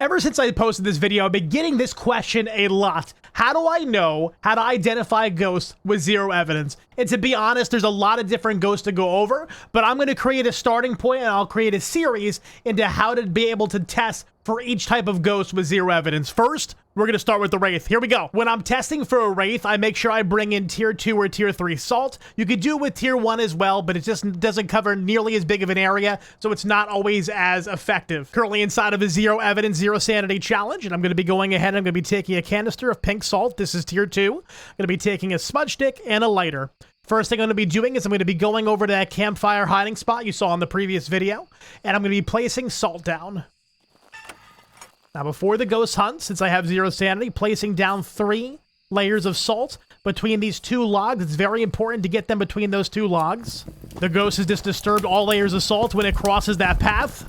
Ever since I posted this video, I've been getting this question a lot. How do I know how to identify a ghost with zero evidence? And to be honest, there's a lot of different ghosts to go over, but I'm going to create a starting point and I'll create a series into how to be able to test for each type of ghost with zero evidence. First, we're going to start with the Wraith. Here we go. When I'm testing for a Wraith, I make sure I bring in tier 2 or tier 3 salt. You could do it with tier 1 as well, but it just doesn't cover nearly as big of an area, so it's not always as effective. Currently inside of a zero evidence, zero sanity challenge, and I'm going to be going ahead and I'm going to be taking a canister of pink salt. This is tier 2. I'm going to be taking a smudge stick and a lighter. First thing I'm going to be doing is I'm going to be going over to that campfire hiding spot you saw in the previous video, and I'm going to be placing salt down. Now, before the ghost hunt, since I have zero sanity, placing down 3 layers of salt between these 2 logs. It's very important to get them between those 2 logs. The ghost has just disturbed all layers of salt when it crosses that path.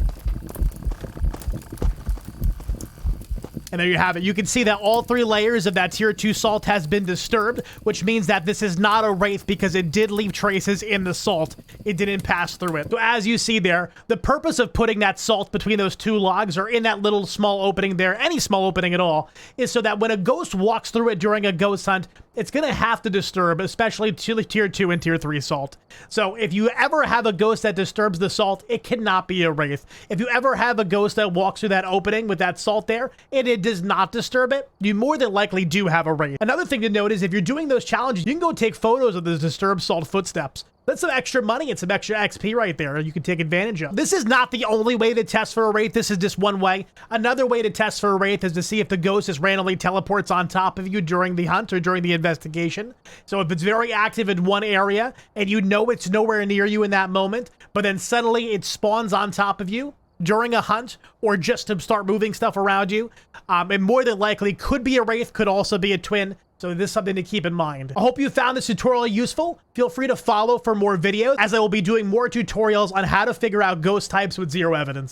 And there you have it. You can see that all 3 layers of that tier 2 salt has been disturbed, which means that this is not a Wraith because it did leave traces in the salt. It didn't pass through it. So as you see there, the purpose of putting that salt between those 2 logs or in that little small opening there, any small opening at all, is so that when a ghost walks through it during a ghost hunt, it's going to have to disturb, especially tier 2 and tier 3 salt. So if you ever have a ghost that disturbs the salt, it cannot be a Wraith. If you ever have a ghost that walks through that opening with that salt there, and it does not disturb it, you more than likely do have a Wraith. Another thing to note is if you're doing those challenges, you can go take photos of the disturbed salt footsteps. That's some extra money and some extra XP right there you can take advantage of. This is not the only way to test for a Wraith. This is just one way. Another way to test for a Wraith is to see if the ghost just randomly teleports on top of you during the hunt or during the investigation. So if it's very active in one area and you know it's nowhere near you in that moment, but then suddenly it spawns on top of you during a hunt or just to start moving stuff around you, it more than likely could be a Wraith, could also be a twin. So this is something to keep in mind. I hope you found this tutorial useful. Feel free to follow for more videos, as I will be doing more tutorials on how to figure out ghost types with zero evidence.